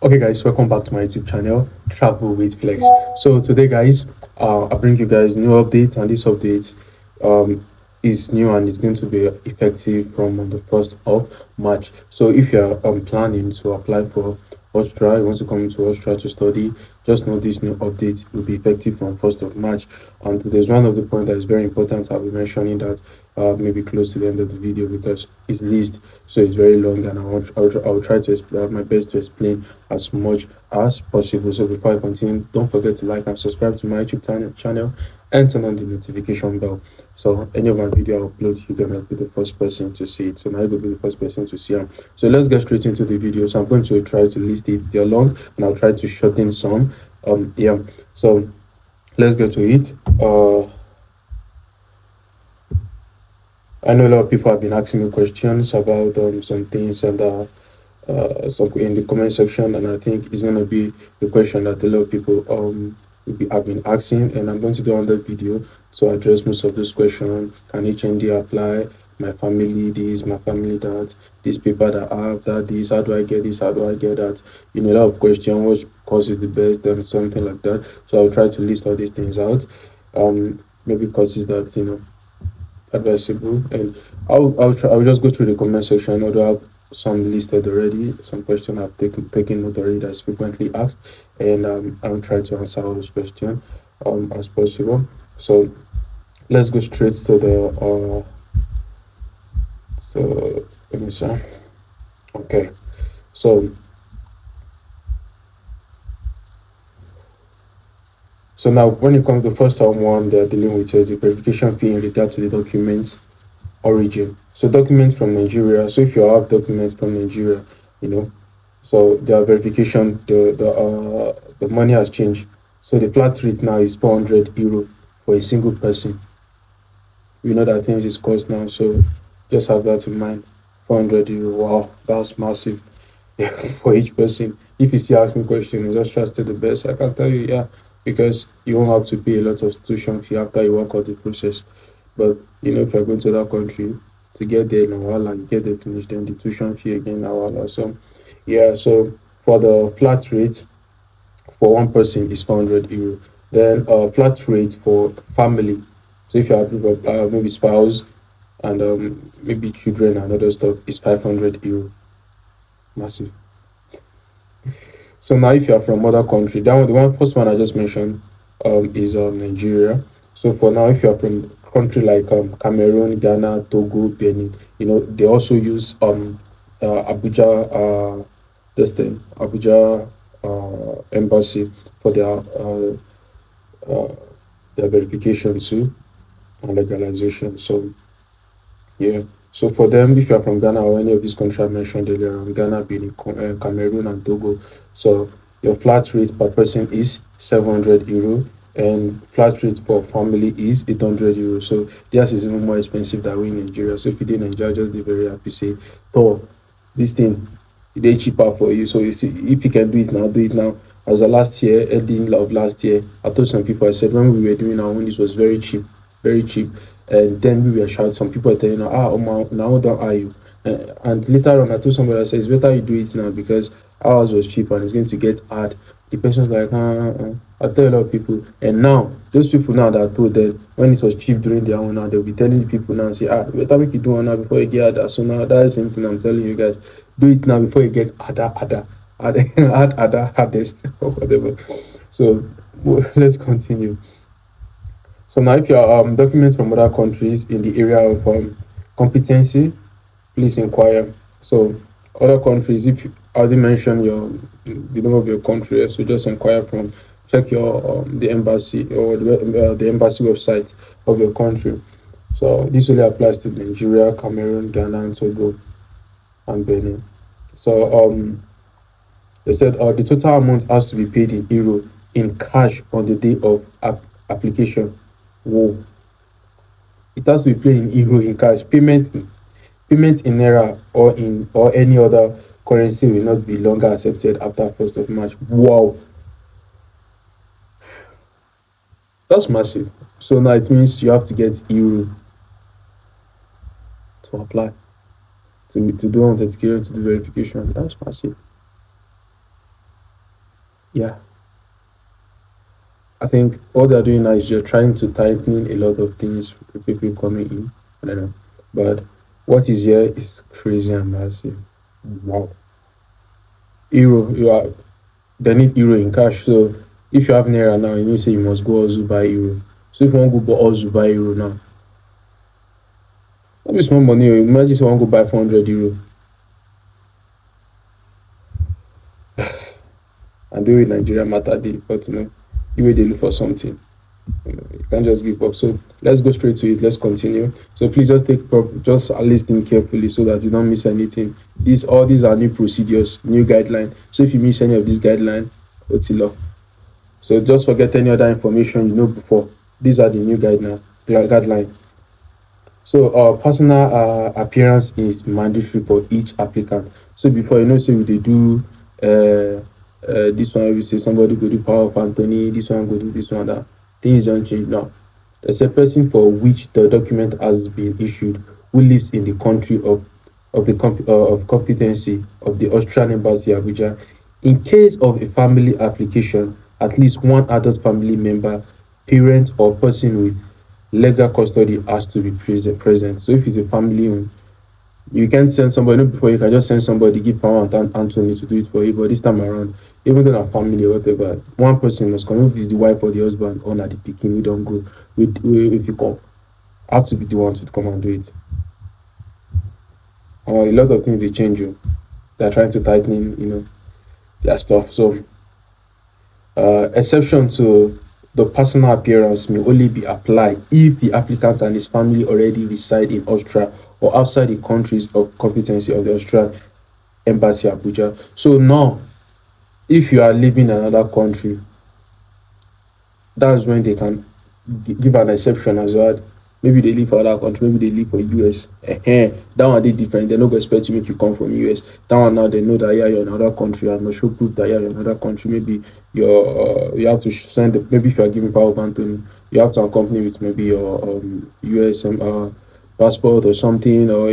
Okay guys, welcome back to my YouTube channel, Travel with Flex. So today guys, I bring you guys new updates, and this update is new and it's going to be effective from on the 1st of March. So if you're planning to apply for Austria, you want to come to Austria to study, just know this new update will be effective from 1st of March. And there's one of the points that is very important. I'll be mentioning that maybe close to the end of the video because it's list, so it's very long, and I'll try to explain my best to explain as much as possible. So before I continue, don't forget to like and subscribe to my YouTube channel and turn on the notification bell, so any of my video I upload, you're gonna be the first person to see it. So now you'll be the first person to see them. So let's get straight into the video. So I'm going to try to list it. They're long and I'll try to shorten some. Yeah, so let's get to it. I know a lot of people have been asking me questions about some things, and some in the comment section, and I think it's gonna be the question that a lot of people have been asking, and I'm going to do another video to address most of those questions. Can HND apply? My family this, my family that, this paper that I have, that this, how do I get this, how do I get that? You know, a lot of questions, what course is the best, and something like that. So I'll try to list all these things out. Maybe courses that advisable, and I'll just go through the comment section. Although I have some listed already, some question I've taken note already that's frequently asked, and I'll try to answer all those questions as possible. So let's go straight to the so let me see. Okay, so now when it comes to the first one they're dealing with is the verification fee in regard to the documents origin. So documents from Nigeria. So if you have documents from Nigeria, so their verification, the money has changed. So the flat rate now is 400 euro for a single person. You know that things is cost now, so just have that in mind. 400 euro. Wow, that's massive. For each person. If you still ask me questions, just trust the best. I can tell you, yeah, because you won't have to pay a lot of tuition fee after you work out the process. But if you're going to that country to get there in a while and you get there finished, then the tuition fee again a while. So yeah, so for the flat rate for one person is 400 euro. Then flat rate for family. So if you have maybe spouse and maybe children and other stuff is 500 euro. Massive. So now if you are from other country, that one, the first one I just mentioned is Nigeria. So for now, if you are from country like Cameroon, Ghana, Togo, Benin, they also use Abuja Abuja embassy for their verification too and legalization. So yeah, so for them, if you are from Ghana or any of these countries I mentioned earlier, Ghana, Benin, Cameroon and Togo, so your flat rate per person is 700 euro, and flat rate for family is 800 euros. So theirs is even more expensive than we in Nigeria. So if you did Nigeria, just be very happy, say, oh, this thing they cheaper for you. So you see, if you can do it now, do it now. As the last year, ending of last year, I told some people, I said when we were doing our own, this was very cheap, very cheap. And then we were shouting, some people are telling now don't are you? And later on I told somebody, I said it's better you do it now because ours was cheap and it's going to get hard. The person's like, I tell a lot of people, and now those people now that I told them when it was cheap during their own, now they'll be telling the people now, say, better make you do one now before you get harder. So now that's the same thing I'm telling you guys, do it now before you get harder, hardest or whatever. So let's continue. So now if you are documents from other countries in the area of competency, please inquire. So other countries, if you already mention the name of your country, so just inquire from, check your the embassy or the embassy website of your country. So this only applies to Nigeria, Cameroon, Ghana, and Togo, and Benin. So they said the total amount has to be paid in euro in cash on the day of application. Whoa. It has to be paid in euro in cash. Payment in naira or any other currency will not be longer accepted after 1st of March. Wow, that's massive. So now it means you have to get euro to apply to do authentication, to do verification. That's massive. Yeah, I think what they're doing now is you're trying to tighten a lot of things with people coming in. I don't know. But what is here is crazy and massive. Wow. Euro, you are they need euro in cash. So if you have naira now, you need to say you must go also buy euro. So if you want to go also buy euro now, that be small money. Imagine say you want to go buy 400 euro and do it Nigeria matter day. But you will look for something. You can't just give up. So let's go straight to it. Let's continue. So please just just listen carefully so that you don't miss anything. These are new procedures, new guidelines. So if you miss any of these guidelines, it's law. So just forget any other information you know before. These are the new guideline. So personal appearance is mandatory for each applicant. So before say they do this one, we say somebody go do power of Anthony, this one go do this one that. Things don't change now. There's a person for which the document has been issued who lives in the country of competency of the Austrian Embassy Abuja. In case of a family application, at least one adult family member, parent or person with legal custody has to be present. So if it's a family owned, you can't send somebody. Before you can just send somebody, give power and Anthony to do it for you. But this time around, even though a family or whatever, one person must come. If it's the wife or the husband or not the pikin, we don't go. If you come, have to be the one to come and do it. A lot of things they change you. They're trying to tighten, their stuff. So exception to the personal appearance may only be applied if the applicant and his family already reside in Austria or outside the countries of competency of the Austrian Embassy Abuja. So now, if you are living in another country, that's when they can give an exception as well. Maybe they live for other country, maybe they live for US. That one they different. They're not going to expect you if you come from US. That one now they know that you're in another country and must show proof that you're in another country. Maybe you have to send maybe if you are giving power of Anthony, you have to accompany with maybe your US passport or something, or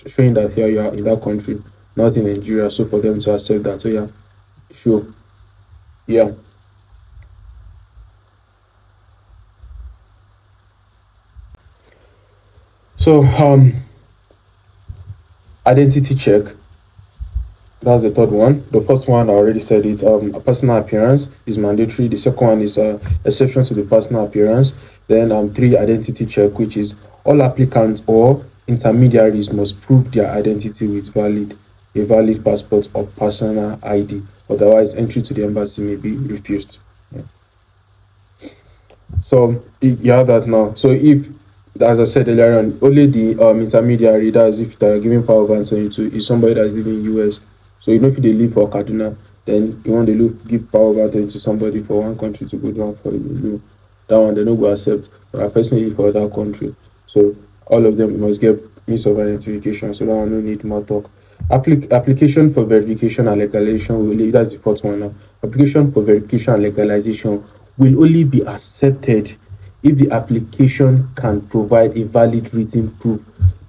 showing that here you are in that country, not in Nigeria. So for them to accept that, so yeah, sure, yeah. So identity check. That's the third one. The first one I already said it. A personal appearance is mandatory. The second one is exception to the personal appearance. Then three, identity check, which is all applicants or intermediaries must prove their identity with a valid passport or personal ID. Otherwise, entry to the embassy may be refused. Yeah. So you have that now. So if, as I said earlier on, only the intermediary, that's if they're giving power of attorney to is somebody that's living in US. So if they live for Kaduna, then you want to give power of attorney to somebody for one country to go down for that one they no go accept. But a person live for that country. So all of them must get means of identification. So that one no need more talk. Application for verification and legalization will, that's the fourth one now. Application for verification and legalization will only be accepted if the application can provide a valid written proof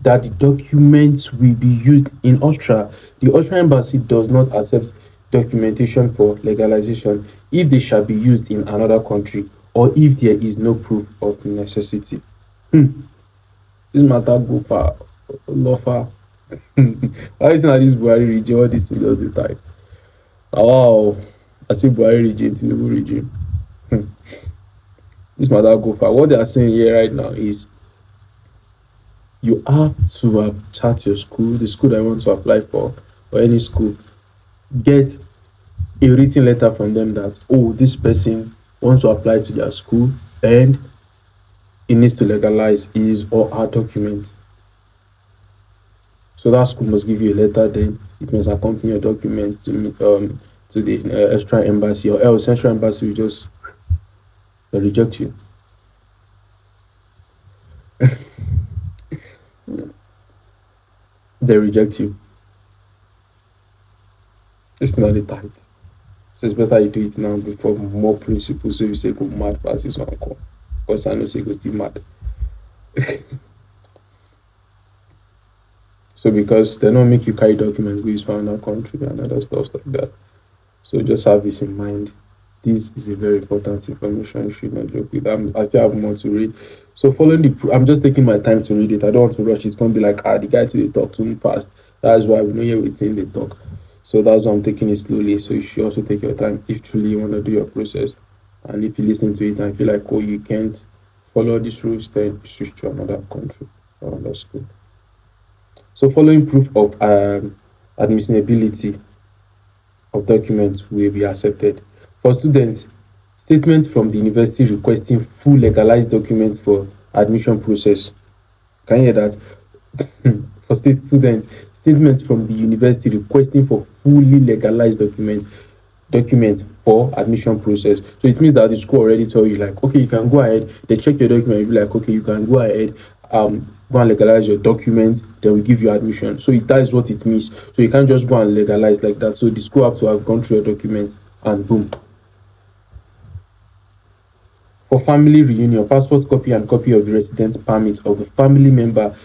that the documents will be used in Austria. The Austrian embassy does not accept documentation for legalization if they shall be used in another country or if there is no proof of necessity. This matter go far, go far. Why is not this Buhari regime? All these things just the tight. Wow, I say Buhari regime, Tinubu regime. This matter go far. What they are saying here right now is you have to have chat your school, the school that you want to apply for, or any school, get a written letter from them that, oh, this person wants to apply to their school and it needs to legalize his or her document. So that school must give you a letter, then it must accompany your document to the extra embassy, or else central embassy will just reject you. They reject you. It's not the tight. So it's better you do it now before more principles. So you say go mad past this one call. Because I know say go still mad. So because they don't make you carry documents, go use for another country and other stuff like that. So just have this in mind. This is a very important information. You should not joke with. I still have more to read. So following I'm just taking my time to read it. I don't want to rush. It's gonna be like, the guy to the talk too fast. That's why we know here within the talk. So that's why I'm taking it slowly. So you should also take your time if truly you want to do your process. And if you listen to it and feel like, oh, you can't follow these rules, then switch to another country or another school. So following proof of admissibility of documents will be accepted. For students, statement from the university requesting full legalized documents for admission process. Can you hear that? For state students, statements from the university requesting for fully legalized documents for admission process. So it means that the school already told you, like, okay, you can go ahead. They check your document, you be like, okay, you can go ahead, go and legalize your documents, then we give you admission. So that is what it means. So you can't just go and legalize like that. So the school have to have gone through your documents and boom. For family reunion, passport copy and copy of the residence permit of the family member,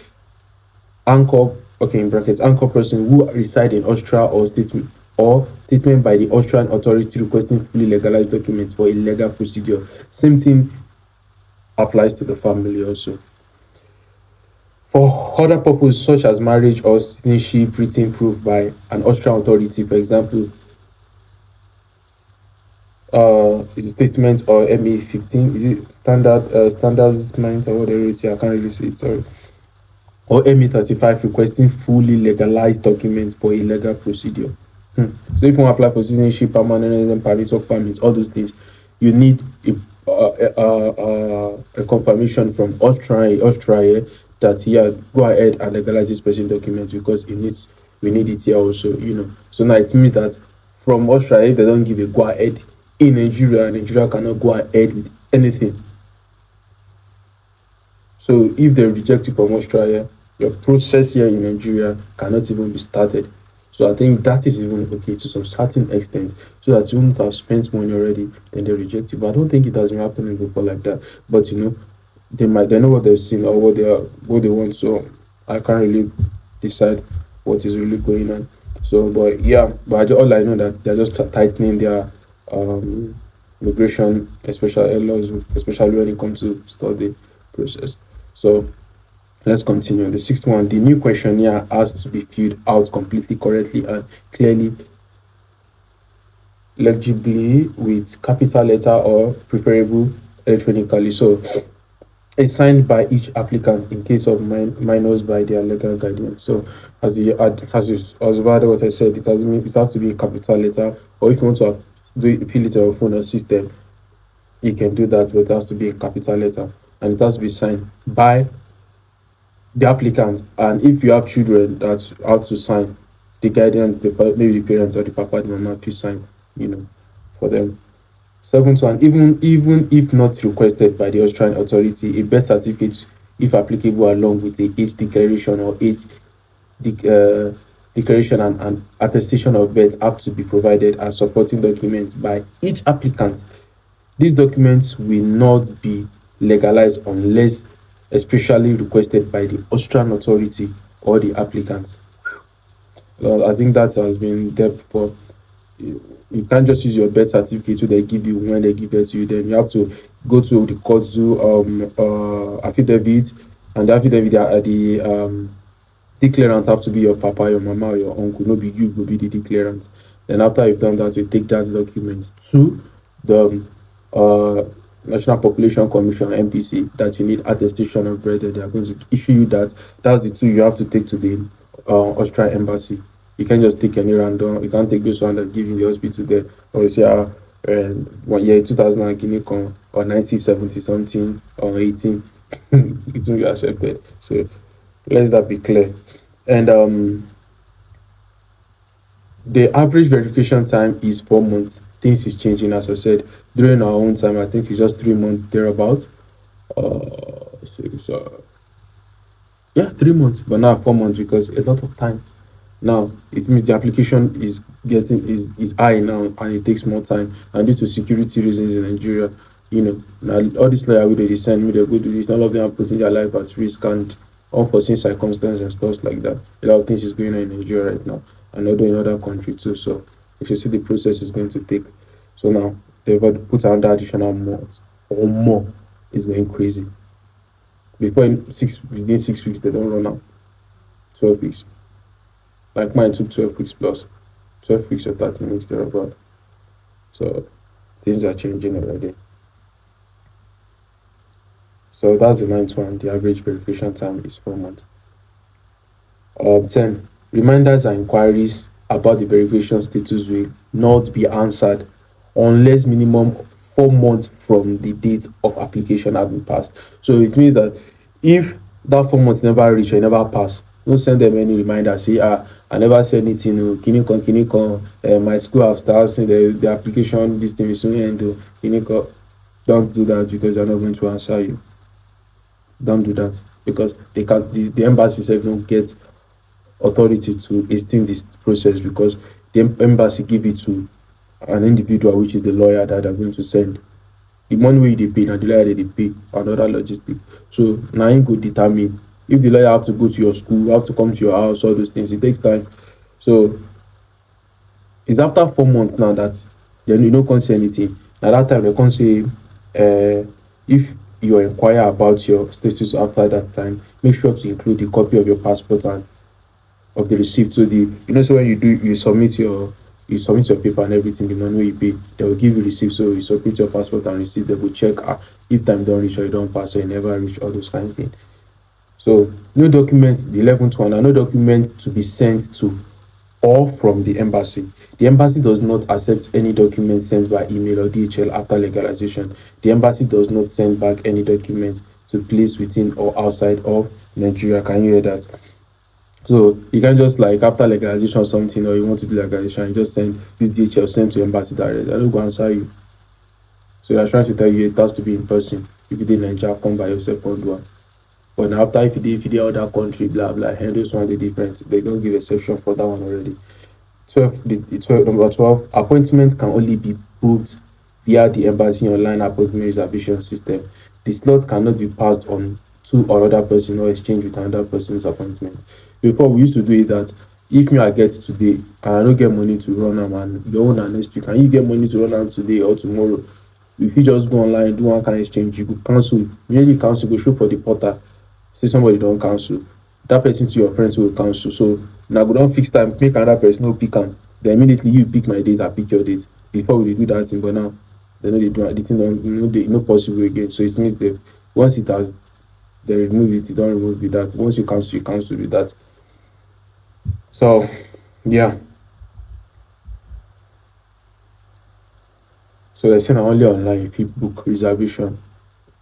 anchor, okay, in brackets, anchor person who reside in Austria, or statement by the Austrian authority requesting fully legalized documents for a legal procedure. Same thing applies to the family also. For other purposes such as marriage or citizenship written proof by an Austrian authority, for example, is a statement or MA15, is it standards mind or whatever it is, I can't really see it, sorry. Or MA35 requesting fully legalized documents for a legal procedure. So if you want to apply for citizenship, permanent resident permits, work permits, all those things, you need a confirmation from Austria that, yeah, go ahead and legalize this person documents because we need it here also, So now it means that from Austria, if they don't give a go ahead in Nigeria cannot go ahead with anything. So if they reject you from Australia, your process here in Nigeria cannot even be started. So I think that is even okay to some certain extent, so that you won't have spent money already, then they reject you. But I don't think it has been happening before like that. But they know what they've seen or what they want. So I can't really decide what is really going on. So, but yeah, all I know that they're just tightening their immigration, especially laws, especially when it comes to study process. So let's continue. The sixth one, the new questionnaire has to be filled out completely, correctly, and clearly, legibly, with capital letter or preferable electronically. So it's signed by each applicant in case of minors by their legal guardian. So as about what I said, it has to be a capital letter, or if you want to fill it on your phone or system, you can do that, but it has to be a capital letter and it has to be signed by the applicant. And if you have children that have to sign, the guardian, maybe the parents or the papa, the mama, to sign, for them. Seventh one, even if not requested by the Austrian authority, a birth certificate, if applicable, along with a age declaration or age declaration and attestation of birth, have to be provided as supporting documents by each applicant. These documents will not be legalized unless especially requested by the Austrian authority or the applicant. I think that has been there before. You can't just use your birth certificate so they give you when they give it to you. Then you have to go to the court to affidavit, and the affidavit, the declarant have to be your papa, your mama, or your uncle. No, be you will be the declarant. Then after you've done that, you take that document to the National Population Commission, NPC, that you need attestation of birth. They are going to issue you that. That's the two you have to take to the Austrian embassy. You can't just take any random. You can't take this one that give you the hospital there, or you say 2000 Guinea or 1970 something or 18. It will be accepted. So let that be clear. And the average verification time is 4 months. Things is changing, as I said. During our own time, I think it's just 3 months thereabouts. Yeah, 3 months, but now 4 months because a lot of time. Now it means the application is high now, and it takes more time. And due to security reasons in Nigeria, now all this lawyer they send me, they go do this. All of them are putting their life at risk and unforeseen circumstances and stuff like that. A lot of things is going on in Nigeria right now, and although in other countries too. So if you see the process is going to take. So now they've got to put another additional month or more. Is going crazy. Before within 6 weeks they don't run out. 12 weeks. Like mine took 12 weeks plus. 12 weeks or 13 weeks thereabout. So things are changing already. So that's the ninth one. The average verification time is 4 months. 10. Reminders and inquiries about the verification status will not be answered unless minimum 4 months from the date of application have been passed. So it means that if that 4 months never reach or never pass, don't send them any reminder. Say, I never said anything. My school have started the application. This thing is soon end. Don't do that because they're not going to answer you. Don't do that because they can't. The embassy self don't get authority to extend this process because the embassy give it to an individual, which is the lawyer that they're going to send. The money wey you dey pay na the lawyer dey pay and other logistics. So na him go determine if the lawyer have to go to your school, have to come to your house, all those things. It takes time. So it's after 4 months now that then you no come say anything. Na that time they come say if you inquire about your status after that time, make sure to include the copy of your passport and of the receipt. So so when you submit your paper and everything, the money wey you pay, they will give you receipt. So you submit your passport and receipt, they will check if time don't reach or you don't pass or you never reach, all those kind of things. So no document, the 11th one, no document to be sent to or from the embassy. The embassy does not accept any document sent by email or DHL after legalization. The embassy does not send back any document to place within or outside of Nigeria. Can you hear that? So you can just like after legalization or something, or you want to do legalization, you just use DHL, send to embassy direct. I don't go answer you. So they're trying to tell you it has to be in person. If you did Nigeria, come by yourself on one. But now after if you did other country, blah blah, and those one the different. They don't give exception for that one already. Number 12, appointment can only be booked via the embassy online appointment reservation system. The slot cannot be passed on to another person or exchange with another person's appointment. Before we used to do it that if me I get today and I don't get money to run am and your own next week, and you get money to run am today or tomorrow, if you just go online do one kind of exchange, you go cancel. Immediately cancel, go show for the portal. Say somebody don't cancel, that person to your friends will cancel. So now go don't fix time, make another person no pick am. Then immediately you pick my date, I pick your date. Before we do that thing, but now they know they do the thing don't they no possible again. So it means that once it has they remove it, you don't remove with that. Once you cancel with that. So yeah. So they're saying only online if you book reservation.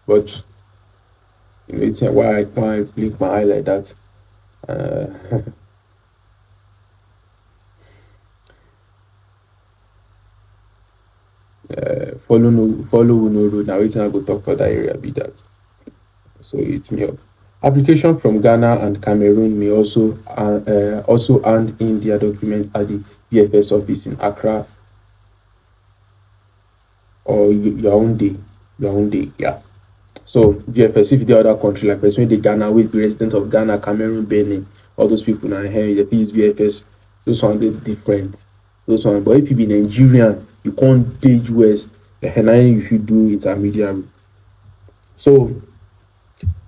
But it's why I blink my eye like that. Follow no road. Now it's I go talk for that area be that. So it's me up. Application from Ghana and Cameroon may also hand in their documents at the VFS office in Accra or Yaoundé, yeah. So VFS, if the other country like person the Ghana will be resident of Ghana, Cameroon, Benin, all those people now here they use VFS. Those one they different. Those one, but if you be Nigerian, you can't do US. And you should do intermediary. So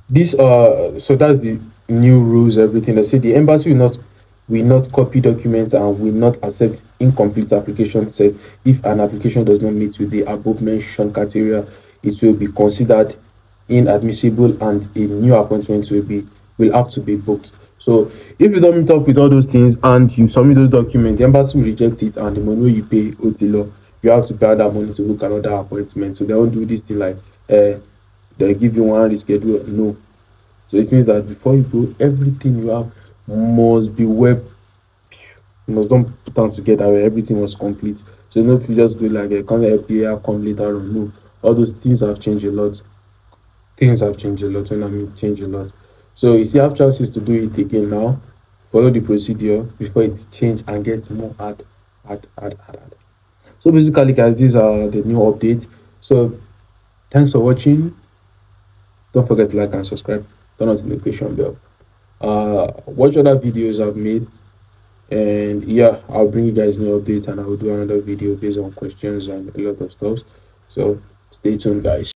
this so that's the new rules, everything. They say the embassy will not copy documents and will not accept incomplete application set. If an application does not meet with the above mentioned criteria, it will be considered inadmissible and a new appointment will have to be booked. So if you don't meet up with all those things and you submit those documents, the embassy will reject it and the money you pay with the law, you have to pay that money to book another appointment. So they won't do this thing like they give you one reschedule. No. So it means that before you go, everything you have must be you must don't put them together where everything was complete. So if you just go like come here, come later on. No, all those things have changed a lot. Things have changed a lot. When I mean change a lot. So if you have chances to do it again now, follow the procedure before it change and gets more hard. So basically guys, these are the new updates. So thanks for watching. Don't forget to like and subscribe, turn on the notification bell. Watch other videos I've made. And yeah, I'll bring you guys new updates, and I'll do another video based on questions and a lot of stuff. So stay tuned, guys.